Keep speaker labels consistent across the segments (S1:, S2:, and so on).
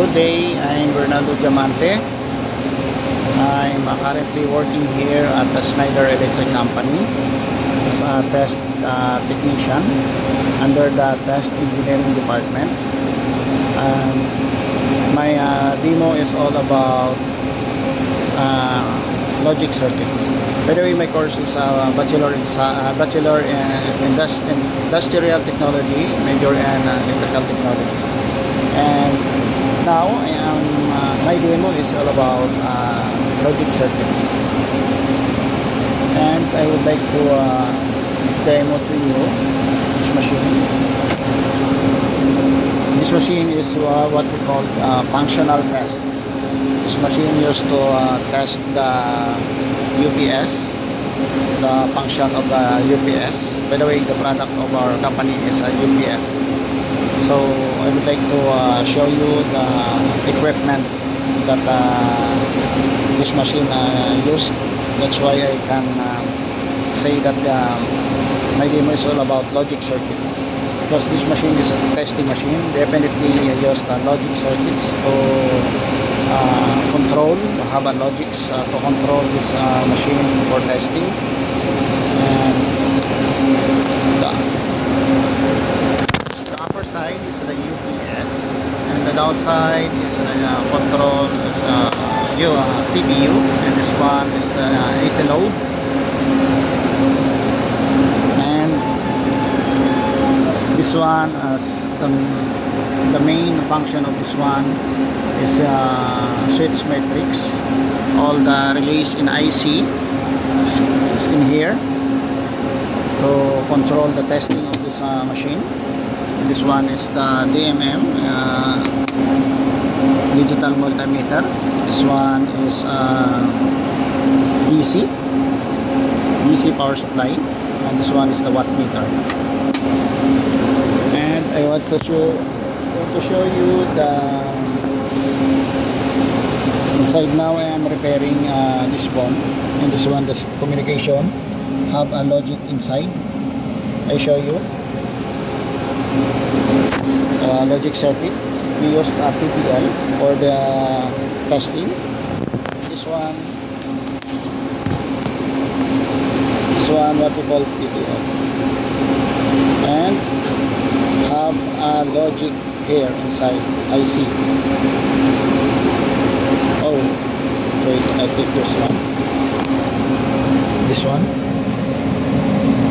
S1: Good day, I'm Bernardo Diamante. I'm currently working here at the Schneider Electric Company as a test technician under the test engineering department. My demo is all about logic circuits. By the way, my course is bachelor in industrial technology, major in electrical technology. And now my demo is all about logic circuits, and I would like to demo to you this machine. This machine is what we call functional test. This machine used to test the UPS, the function of the UPS. By the way, the product of our company is a UPS. So I would like to show you the equipment that this machine used. That's why I can say that my demo is all about logic circuits, because this machine is a testing machine. Definitely used logic circuits to have a logics to control this machine for testing. And the upper side is the UPS, and the downside is the control is CPU, and this one is the AC load. And this one is the main function of this one is switch matrix. All the relays in IC is in here to control the testing of this machine. This one is the DMM, digital multimeter. This one is DC power supply, and this one is the watt meter. And I want to show you the inside. Now I am repairing this one, and this one, this communication have a logic inside. I show you logic circuit. We used a TTL for the testing. This one what we call TTL, and have a logic here inside IC. Oh wait, I take this one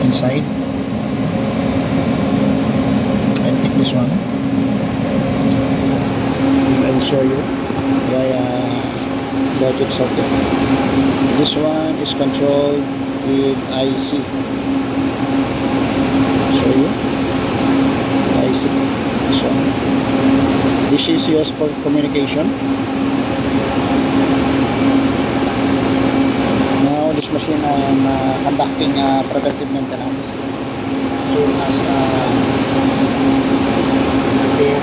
S1: inside, and take this one. I'll show you via logic circuit. This one is controlled with IC. Show you IC. This one. This is used for communication. Now this machine I am conducting preventive maintenance as soon as repair.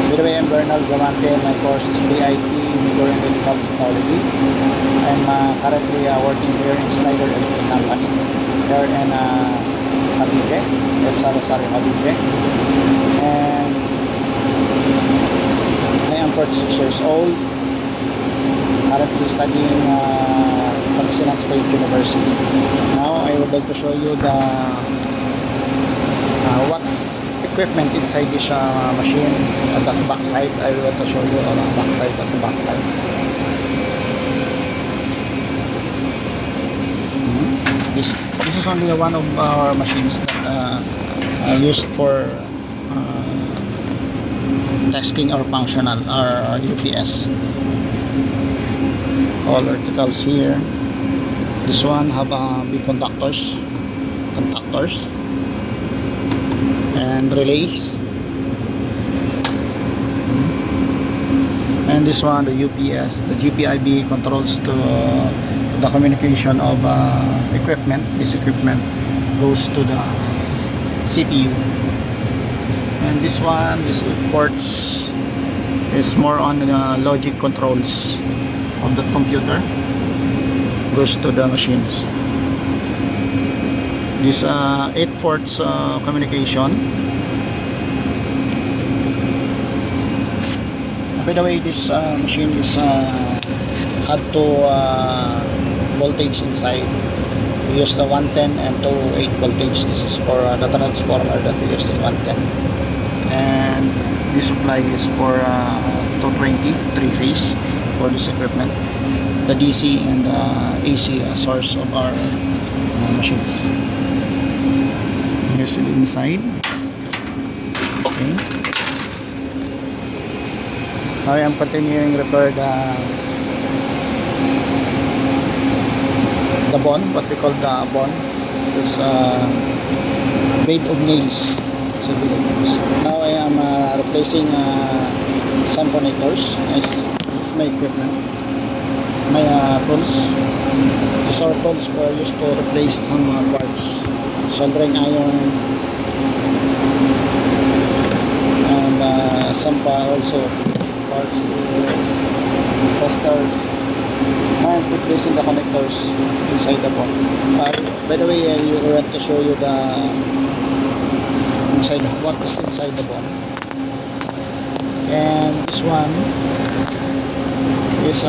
S1: By the way, I'm Bernal Diamante. My course is BIT, Major in Electrical Technology. I'm currently working here in Schneider Electric Company here in Cavite, Edsa Rosario, Cavite. And I am 46 years old, currently studying Pangasinan State University. Now I would like to show you the what's equipment inside this machine. At the back side, I want to show you on the back side. At the back side, this is only one of our machines that are used for testing our functional, our UPS. All verticals here. This one have big contactors and relays, and this one, the UPS, the GPIB, controls to the communication of equipment. This equipment goes to the CPU, and this one, this ports, is more on the logic controls of the computer, goes to the machines. This 8 ports communication By the way, this machine is had two voltage inside. We use the 110 and 208 voltage. This is for the transformer that we used in 110. And this supply is for 220 3-phase for this equipment. The DC and the AC source of our machines. Here's it inside. Okay. I am continuing repair the bond, what we call the bond. It's made of nails. It's a bit of nails. Now I am replacing some connectors. This is my equipment, my tools. These are tools for used to replace some parts, soldering iron, and some also parts is testers. I'm replacing the connectors inside the bond. By the way, you want to show you the inside what is inside the bond. And this one is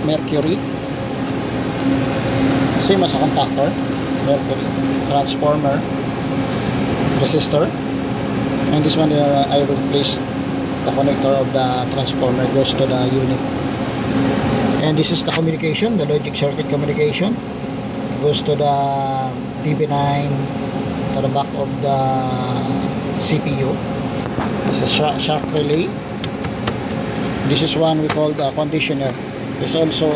S1: mercury, same as a contactor. Mercury transformer resistor. And this one I replaced the connector of the transformer, goes to the unit. And this is the communication, the logic circuit communication, goes to the DB9, to the back of the CPU. This is shark relay. This is one we call the conditioner. There's also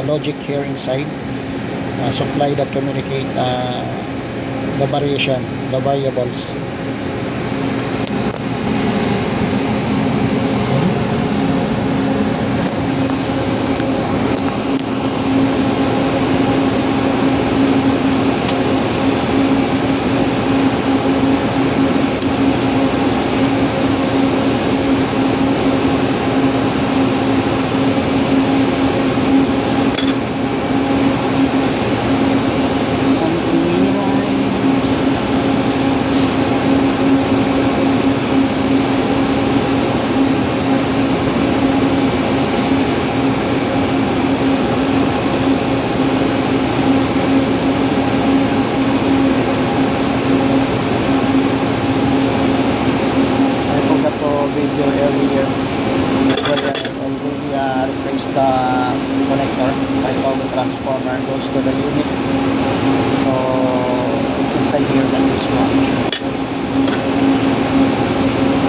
S1: logic here inside, supply that communicate the variation, the variables. Video earlier where I already replaced the connector. I call the transformer, goes to the unit. So inside here that is one.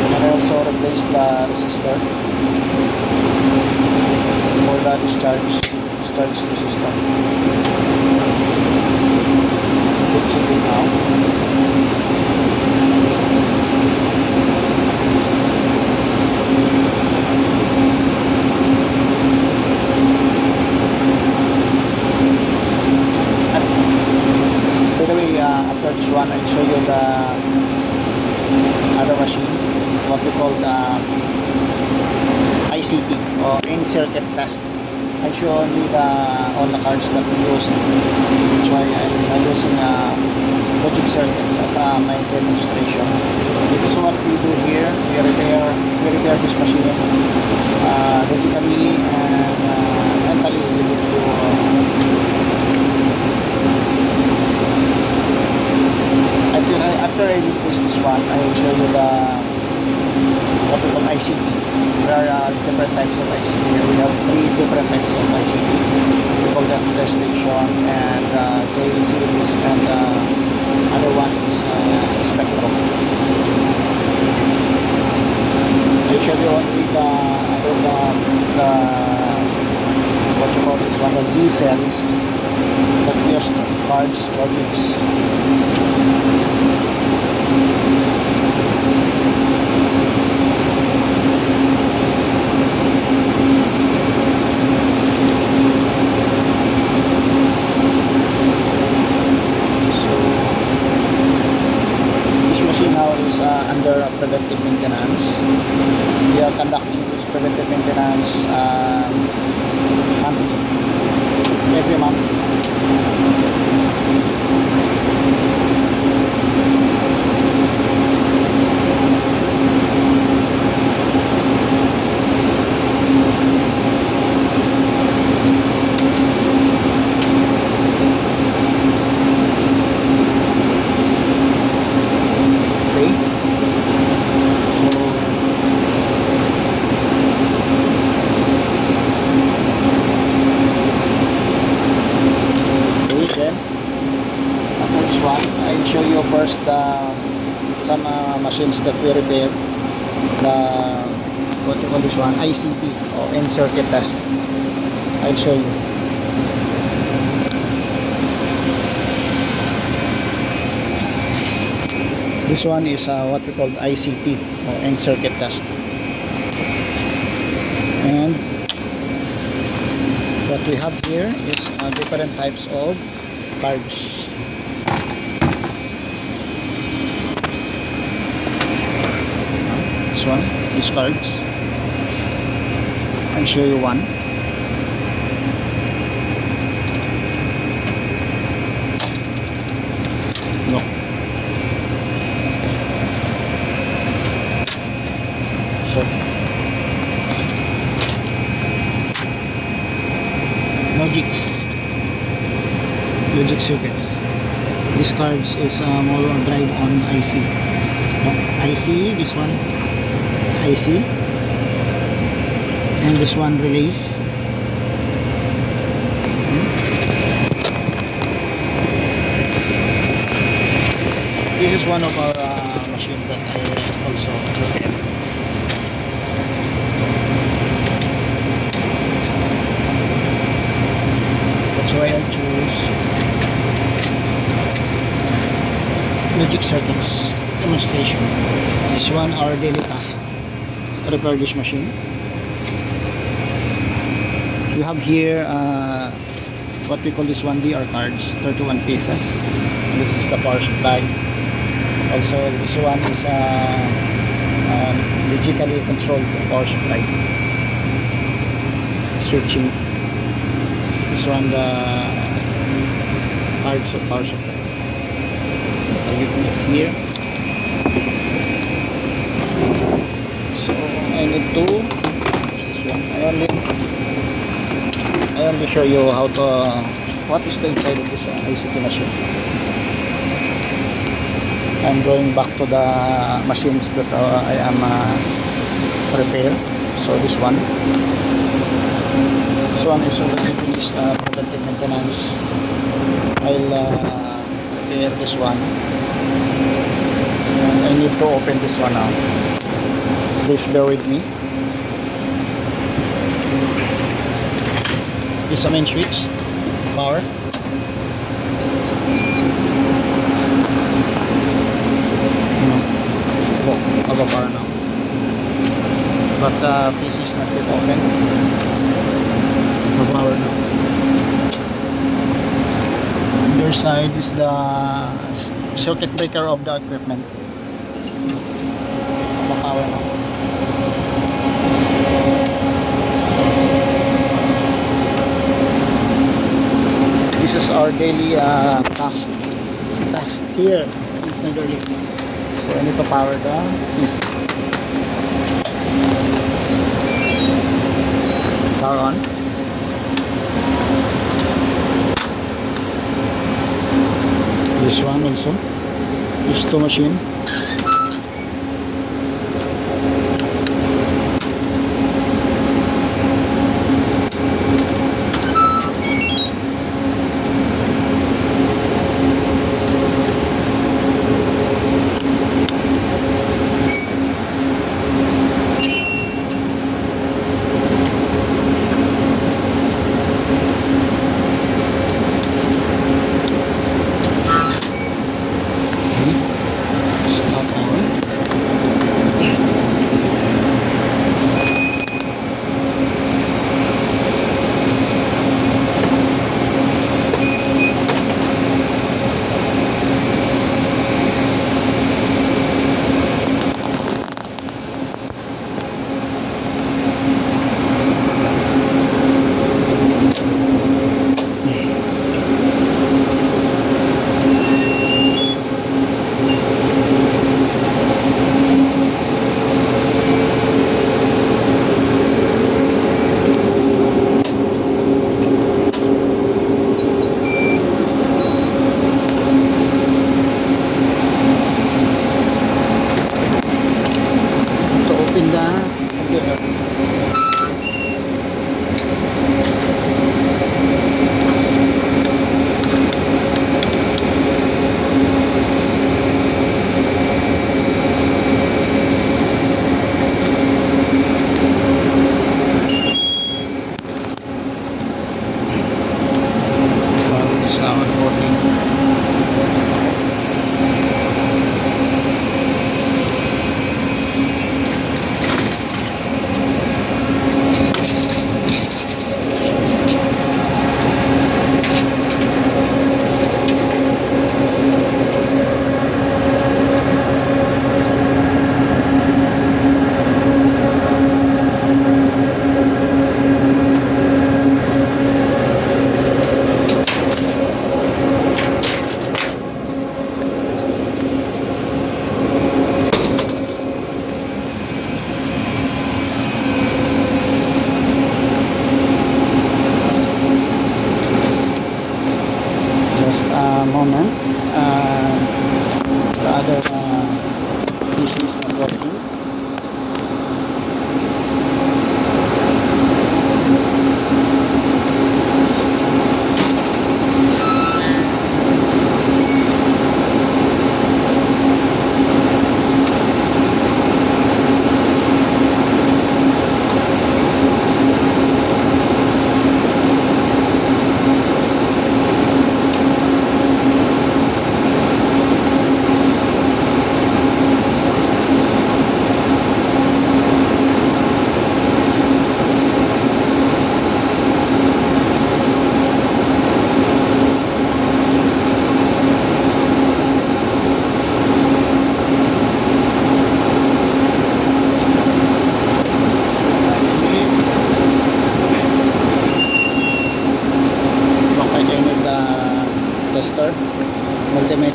S1: And I also replaced the resistor for the discharge resistor. Fixing it now. After this one, I'll show you the other machine, what we call the ICT or in-circuit test. I show only all the cards that we use. That's why I'm using logic circuits as my demonstration. This is what we do here. We repair this machine logically and mentally. We need to after I replace this one, I will show you the what we call ICT. There are different types of ICT. We have 3 different types of ICT. We call them test station and series, and other one is spectrum. I show you only the what you call this one, the Z cells that use cards, logics. Under preventive maintenance. We are conducting this preventive maintenance monthly, every month. you first some machines that we repair, the what you call this one, ICT or in circuit test. I'll show you. This one is what we call ICT or in circuit test. And what we have here is different types of cards. This one, these cards. I'll show you one. No. So logic circuits. This cards is more drive on IC. No, IC, this one IC, and this one relays. This is one of our machine that I also repair. That's why I choose logic circuits demonstration. This one our daily task, repair this machine. We have here what we call this one DR cards, 31 pieces. This is the power supply. Also this one is logically controlled power supply switching. This one the cards of power supply. It's here. So I need to use this one. I only show you how to what is the inside of this ICT machine. I'm going back to the machines that I am repair. So this one is already finished preventive maintenance. I'll repair this one. And I need to open this one now. Please bear with me. This is the main switch, power. Of a power now. But the PC is not yet open. For power now. On their side is the circuit breaker of the equipment. Of a power now. This is our daily task here. It's not early. So I need to power down. Power on. This one also. These two machine. Stop now.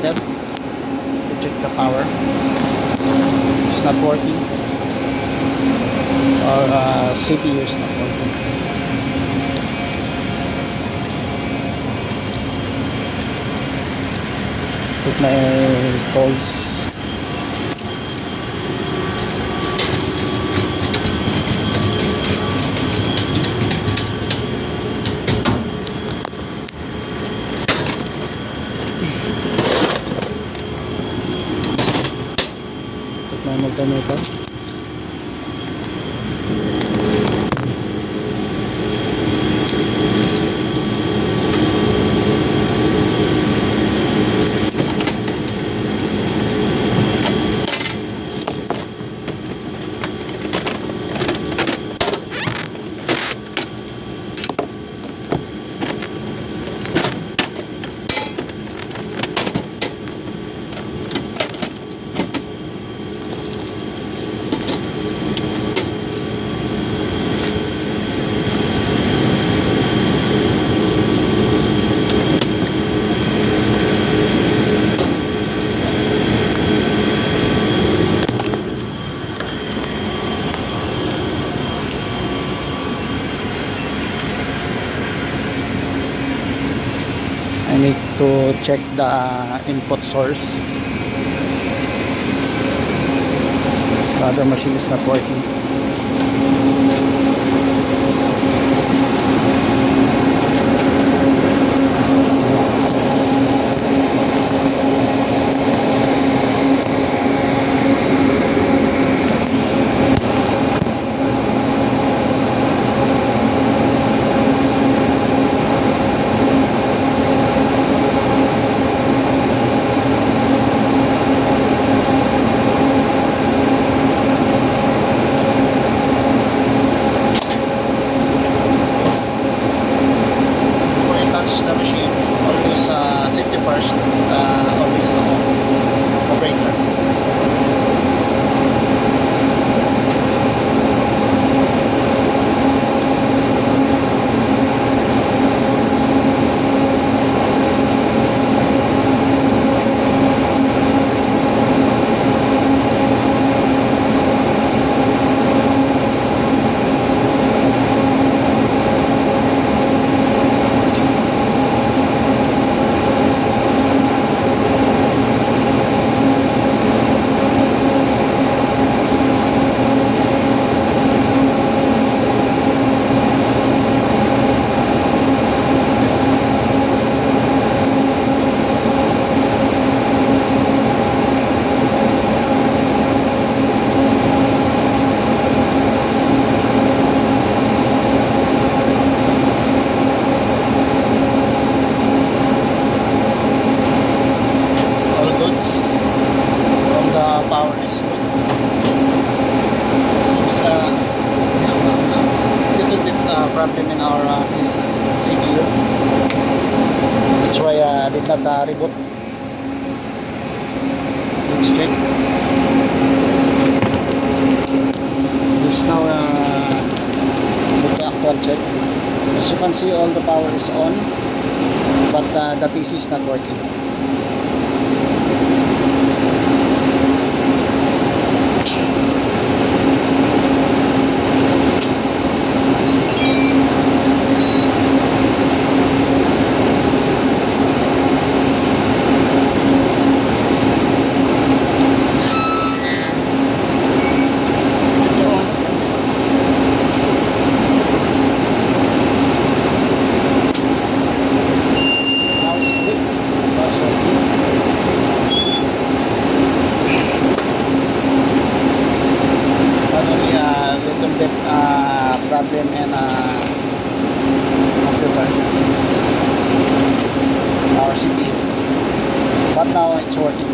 S1: connected to check the power. It's not working, or CPU is not working. Put my coils. Put my multimeter. I need to check the input source. The other machine is not working. The machine, always safety first, always the breaker. All goods from the power is good. Seems we have a little bit problem in our CPU. That's why I did not reboot. Let's check. This now the actual check. As you can see, all the power is on, but the PC is not working. Problem in computer, our CPU, but now it's working.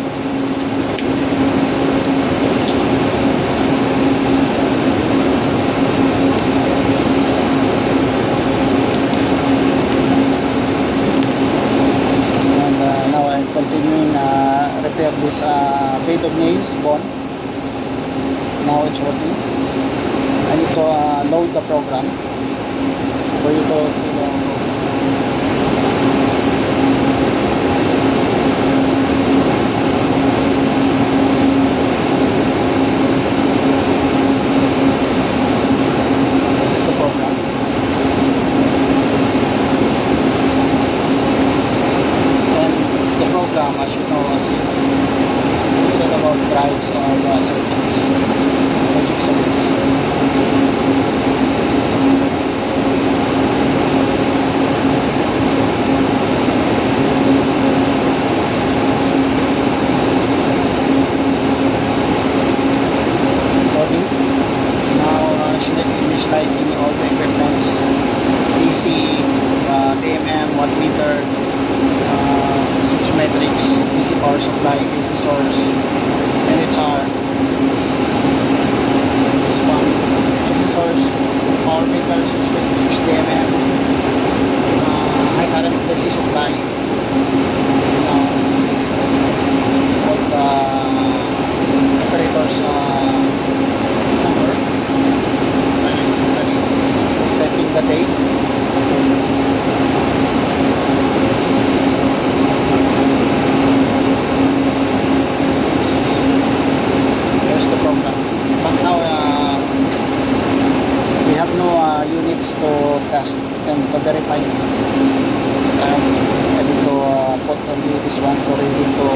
S1: And now I'm continuing repair this bed of nails bond. Now it's working. I need to load the program for you to see the drives of circuits, logic circuits. Loading. Now initializing all the equipments, DC, DMM, wattmeter, switch metrics, DC power supply, AC source, NHR. This is one AC source, power meter, switch metrics, DMM, high current DC supply. Now, all the operators number. Setting the date. Here's the program. But now we have no units to test and to verify. I need to put only this one to ready to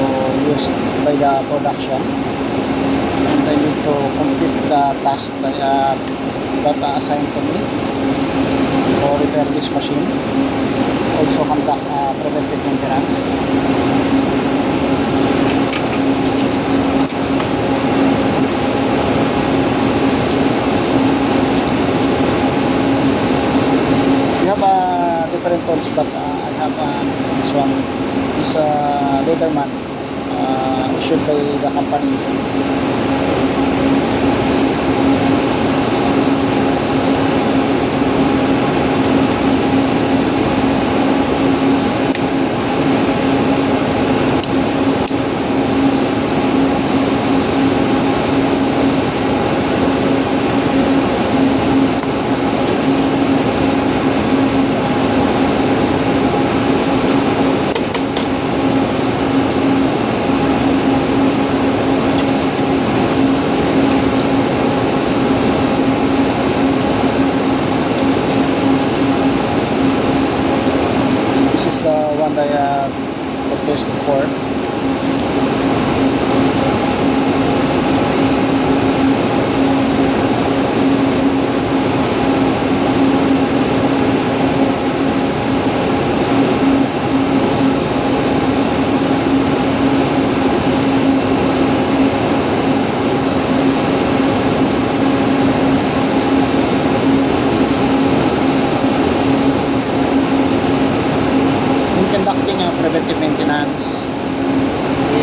S1: use by the production. And I need to complete the task that assigned to me to repair this machine. Also conduct preventive maintenance. We have different tools, but I have this one. This Leatherman issued by the company. One that I purchased before. Conducting preventive maintenance, we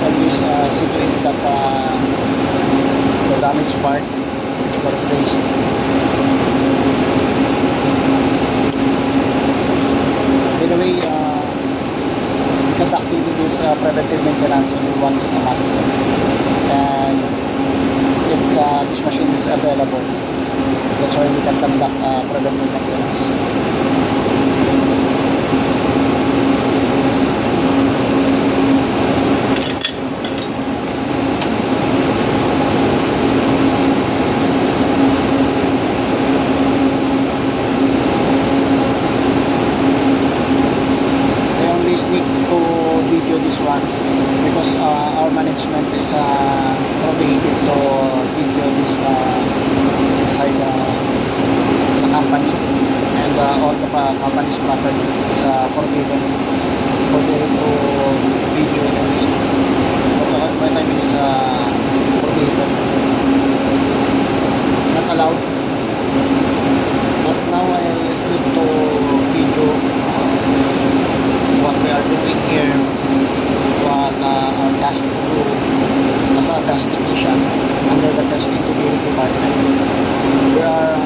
S1: always see to it that the damaged part were replaced. By the way, conducting this preventive maintenance only once a month, and if this machine is available, that's why we can conduct preventive maintenance. Because our management is prohibited to video this inside the company, and all the company's property is forbidden to video this. What I mean is prohibited, not allowed. But now I just need to video what we are doing here, what our task to do as a test technician under the testing engineering department. We are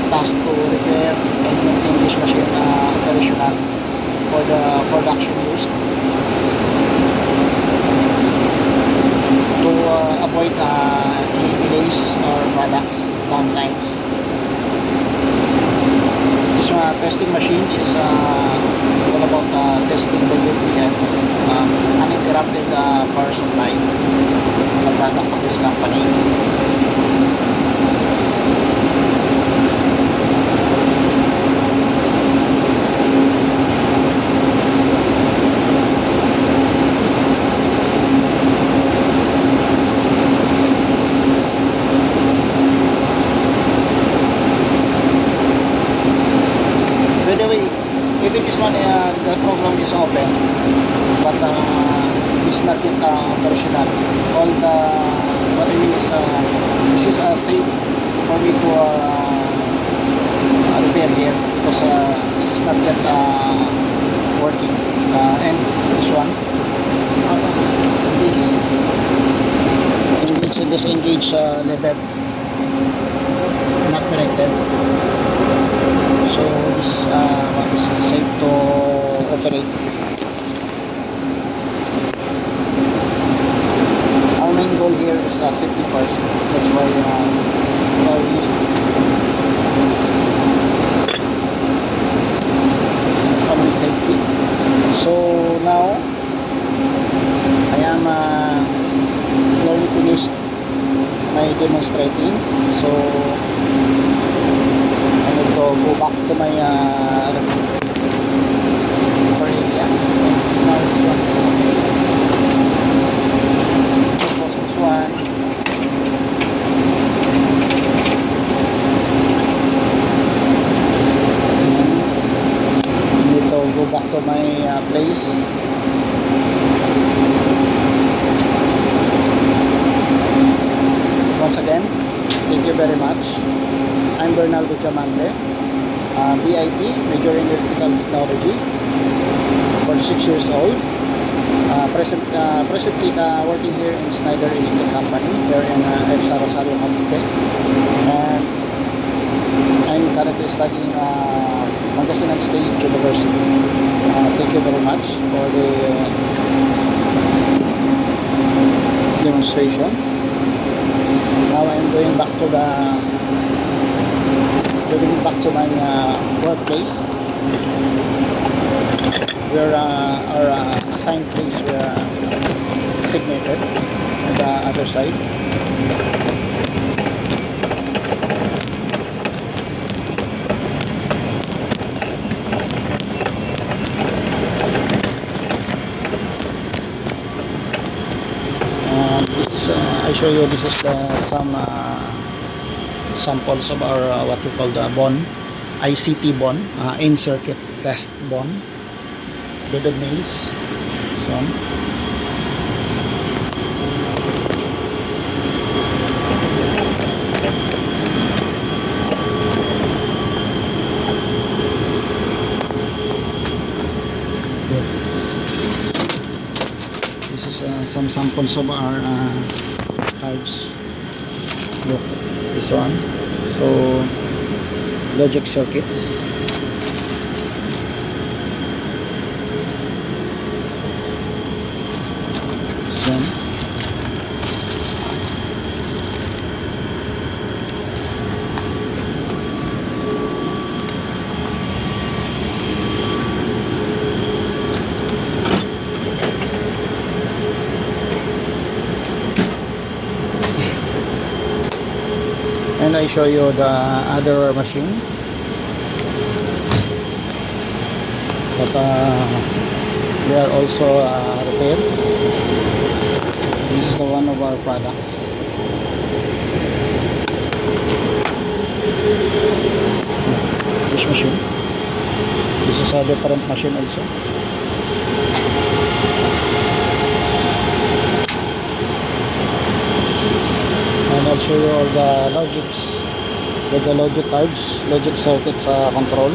S1: tasked to repair and maintain this machine operational for the production use, to avoid any delays or products downtimes. This testing machine is all about testing the UPS, uninterrupted power supply, the product of this company. that. All the, what I mean is, this is safe for me to repair here because this is not yet working. And this one, engage, disengage lever, not connected. So this is safe to operate. Our main goal here is safety first. That's why we used only safety. So now I am nearly finished my demonstrating. So I need to go back to my area. Now this one is okay. Tapos this one. I need to go back to my place. Once again, thank you very much. I'm Bernaldo Chamande, BIT, major in electrical technology, 46 years old. Presently working here in Schneider Electric Company here in EDSA Rosario, Cavite. And I'm currently studying Pangasinan State University. Thank you very much for the demonstration. Now I'm going back to my workplace where our assigned place were designated on the other side. I show you, this is some samples of our what we call the BON, ICT BON, in-circuit test BON, beaded nails. So this is some samples of our cards. Look, this one. So logic circuits. This one. And I show you the other machine that we are also repaired. This is the one of our products. This machine. This is a different machine also. And I'll show you all the logics with the logic cards, logic circuits control.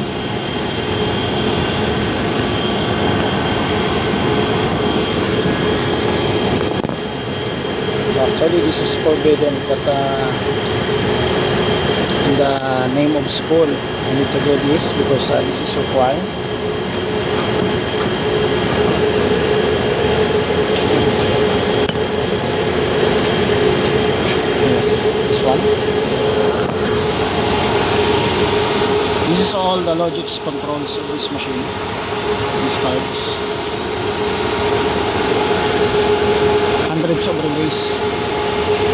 S1: Actually, this is forbidden, but in the name of school, I need to do this because this is required. This is all the logics controls of this machine, these cards. Hundreds of relays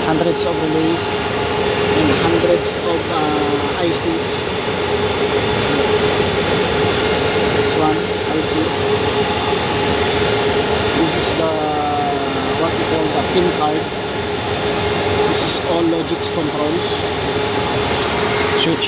S1: and hundreds of ICs